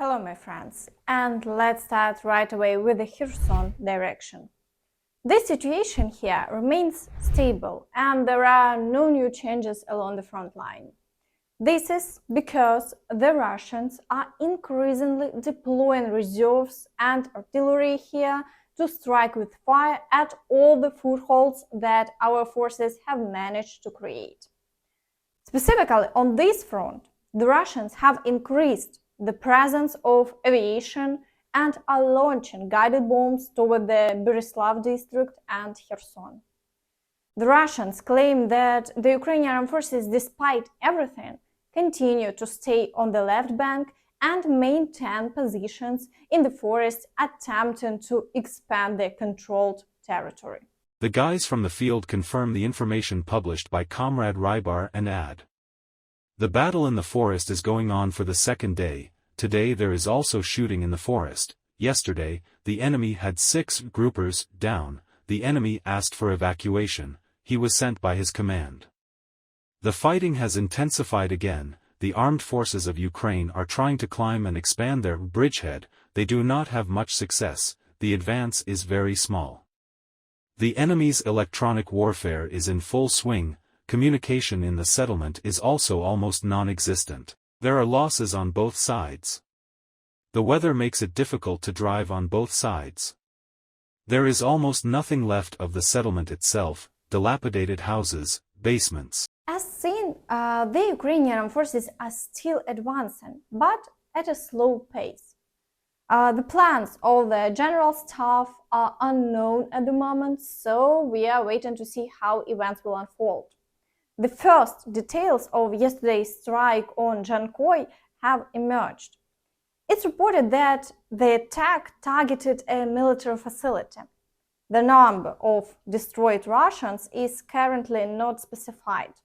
Hello my friends, and let's start right away with the Kherson direction. This situation here remains stable and there are no new changes along the front line. This is because the Russians are increasingly deploying reserves and artillery here to strike with fire at all the footholds that our forces have managed to create. Specifically on this front, the Russians have increased the presence of aviation and are launching guided bombs toward the Berezslav district and Kherson. The Russians claim that the Ukrainian armed forces, despite everything, continue to stay on the left bank and maintain positions in the forest, attempting to expand their controlled territory. The guys from the field confirm the information published by Comrade Rybar and Ad. The battle in the forest is going on for the second day. Today there is also shooting in the forest. Yesterday, the enemy had 6 groupers down. The enemy asked for evacuation. He was sent by his command. The fighting has intensified again. The armed forces of Ukraine are trying to climb and expand their bridgehead. They do not have much success. The advance is very small. The enemy's electronic warfare is in full swing. Communication in the settlement is also almost non-existent. There are losses on both sides. The weather makes it difficult to drive on both sides. There is almost nothing left of the settlement itself, dilapidated houses, basements. As seen, the Ukrainian armed forces are still advancing, but at a slow pace. The plans of the general staff are unknown at the moment, so we are waiting to see how events will unfold. The first details of yesterday's strike on Jankoy have emerged. It's reported that the attack targeted a military facility. The number of destroyed Russians is currently not specified.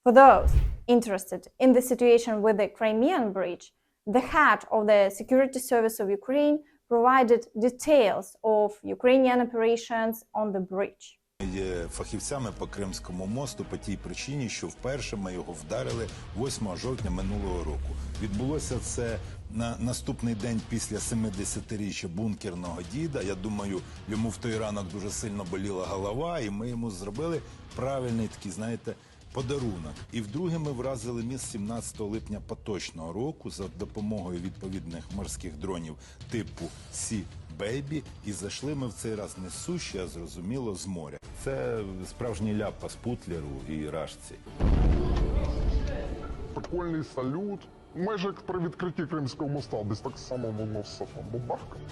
For those interested in the situation with the Crimean bridge, the head of the Security Service of Ukraine provided details of Ukrainian operations on the bridge. Є фахівцями по Кримському мосту по тій причині, що вперше ми його вдарили 8 жовтня минулого року. Відбулося це на наступний день після 70-річчя бункерного діда. Я думаю, йому в той ранок дуже сильно боліла голова, і ми йому зробили правильний такий, знаєте, подарунок. І вдруге ми вразили міст 17 липня поточного року за допомогою відповідних морських дронів типу Сі-Бейбі. І зайшли ми в цей раз не з суші, а зрозуміло з моря. Це справжній ляпас Путлеру і Рашці. Прикольний салют. Майже як при відкритті Кримського моста, десь так само воно все там бабахкає.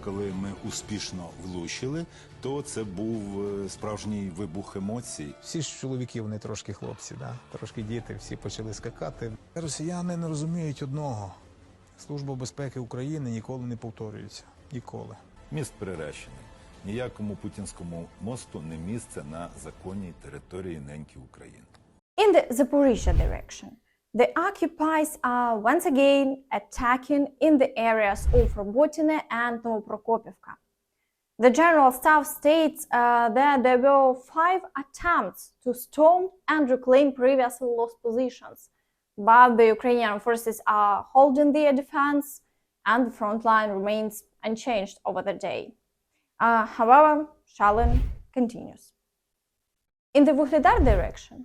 Коли ми успішно влучили, то це був справжній вибух емоцій. Всі ж чоловіки, вони трошки хлопці, трошки діти, всі почали скакати. Росіяни не розуміють одного. Служба безпеки України ніколи не повторюється. Ніколи. Міст приречений. Ніякому путінському мосту не місце на законній території неньки України. In the Zaporizhzhia direction, the occupiers are once again attacking in the areas of Robotyne and Novoprokopivka. The General Staff states that there were 5 attempts to storm and reclaim previously lost positions, but the Ukrainian forces are holding their defense and the front line remains unchanged over the day. However, shelling continues. In the Vuhledar direction,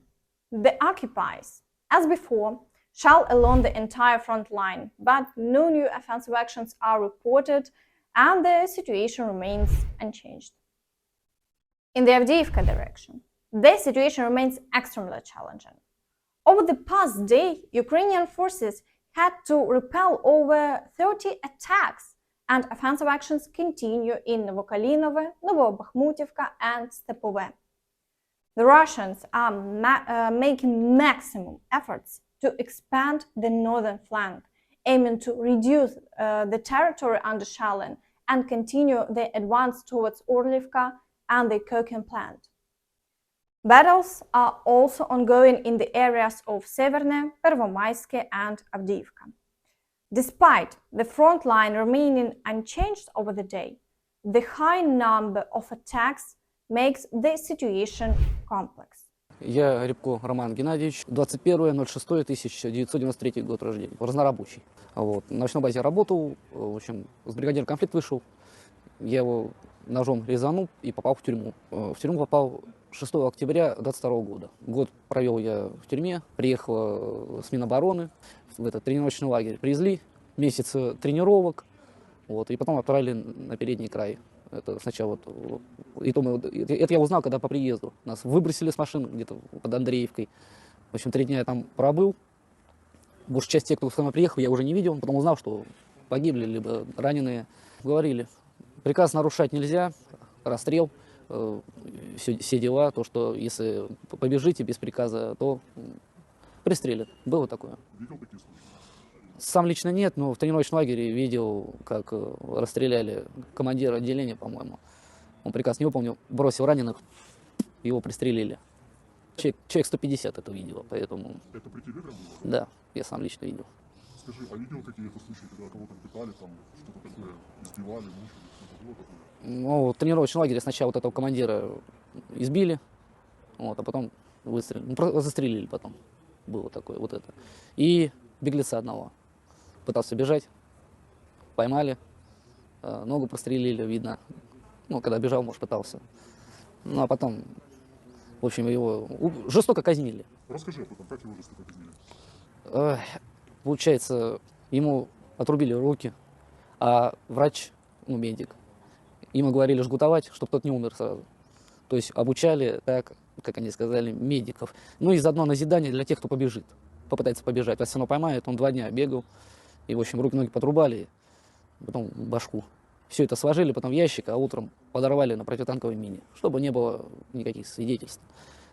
the occupiers, as before, shell along the entire front line, but no new offensive actions are reported and the situation remains unchanged. In the Avdiivka direction, the situation remains extremely challenging. Over the past day, Ukrainian forces had to repel over 30 attacks, and offensive actions continue in Novokalinovo, Bakhmutivka, and Svatove. The Russians are making maximum efforts to expand the northern flank, aiming to reduce the territory under shelling and continue their advance towards Orlivka and the coking plant. Battles are also ongoing in the areas of Severne, Pervomaiske, and Avdiivka. Despite the front line remaining unchanged over the day, the high number of attacks makes the situation complex. Я Рябко Роман Геннадьевич, 21.06.1993 год рождения, разнорабочий. Вот. На ночной базе работал, в общем, с бригадиром конфликт вышел, я его ножом резанул и попал в тюрьму. В тюрьму попал 6 октября 22 года. Год провел я в тюрьме, приехала с Минобороны в этот тренировочный лагерь, привезли, месяц тренировок, вот, и потом отправили на передний край. Это сначала это я узнал, когда по приезду. Нас выбросили с машин где-то под Андреевкой. В общем, 3 дня я там пробыл. Большая часть тех, кто со мной приехал, я уже не видел. Потом узнал, что погибли, либо раненые. Говорили, приказ нарушать нельзя, расстрел, все дела. То, что если побежите без приказа, то пристрелят. Было такое. Видел такие случаи? Сам лично нет, но в тренировочном лагере видел, как расстреляли командира отделения, по-моему. Он приказ не выполнил, бросил раненых, его пристрелили. Человек 150 это видел, поэтому... Это при тебе прям было? Да, я сам лично видел. Скажи, а видел какие-то случаи, когда кого-то пытали, там, что-то такое, избивали, мучили, что-то было такое? Ну, в тренировочном лагере сначала вот этого командира избили, вот, а потом выстрелили, ну, застрелили потом. Было такое, вот это. И беглеца одного. Пытался бежать, поймали, ногу прострелили, видно. Ну, когда бежал, может, пытался. Ну, а потом, в общем, его жестоко казнили. Расскажи об этом, как его жестоко казнили? Получается, ему отрубили руки, а врач, ну, медик, ему говорили жгутовать, чтобы тот не умер сразу. То есть обучали так, как они сказали, медиков. Ну и заодно назидание для тех, кто побежит, попытается побежать. Если оно поймает, он 2 дня бегал. И, в общем, руки-ноги подрубали, потом башку. Все это сложили потом в ящик, а утром подорвали на противотанковой мине, чтобы не было никаких свидетельств.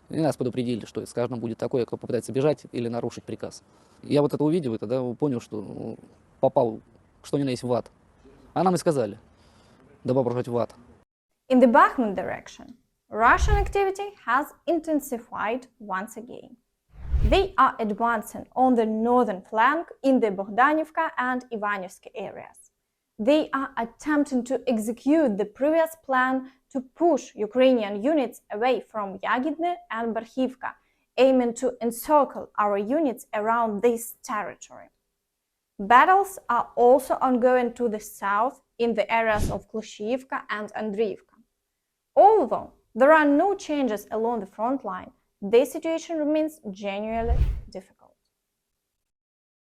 И нас предупредили, что с каждым будет такое, кто попытается бежать или нарушить приказ. Я вот это увидел, и тогда понял, что попал, что ни на есть, в ад. А нам и сказали, добро пожаловать в ад. In the Bakhmut direction, Russian activity has intensified once again. They are advancing on the northern flank in the Vuhledar and Ivanivsk areas. They are attempting to execute the previous plan to push Ukrainian units away from Yagidne and Avdiivka, aiming to encircle our units around this territory. Battles are also ongoing to the south in the areas of Klishchiivka and Andriivka. Although there are no changes along the front line, the situation remains genuinely difficult.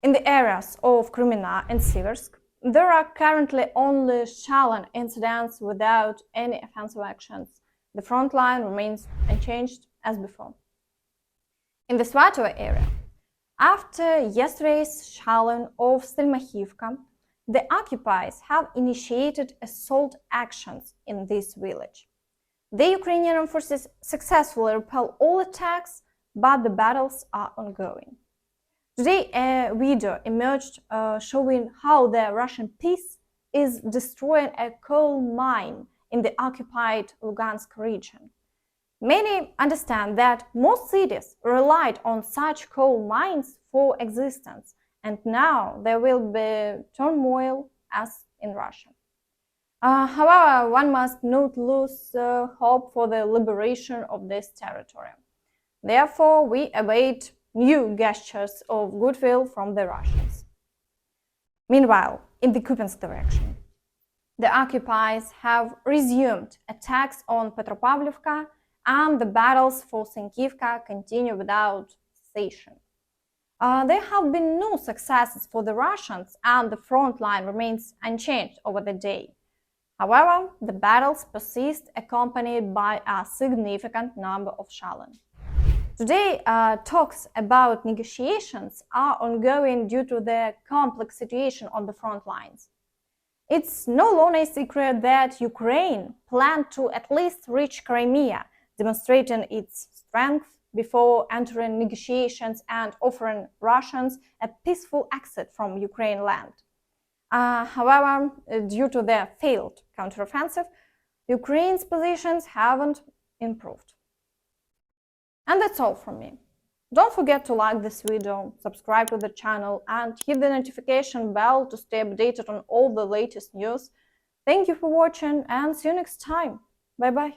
In the areas of Kreminna and Siversk, there are currently only shallow incidents without any offensive actions. The front line remains unchanged as before. In the Svatove area, after yesterday's shelling of Stelmakhivka, the occupiers have initiated assault actions in this village. The Ukrainian forces successfully repel all attacks, but the battles are ongoing. Today, a video emerged showing how the Russian piece is destroying a coal mine in the occupied Luhansk region. Many understand that most cities relied on such coal mines for existence, and now there will be turmoil as in Russia. However, one must not lose hope for the liberation of this territory. Therefore, we await new gestures of goodwill from the Russians. Meanwhile, in the Kupiansk direction, the occupiers have resumed attacks on Petropavlivka, and the battles for Synkivka continue without cessation. There have been no successes for the Russians, and the front line remains unchanged over the day. However, the battles persist, accompanied by a significant number of shelling. Today, talks about negotiations are ongoing due to the complex situation on the front lines. It's no longer a secret that Ukraine planned to at least reach Crimea, demonstrating its strength before entering negotiations and offering Russians a peaceful exit from Ukraine land. However, due to their failed counteroffensive, Ukraine's positions haven't improved. And that's all from me. Don't forget to like this video, subscribe to the channel, and hit the notification bell to stay updated on all the latest news. Thank you for watching, and see you next time. Bye bye.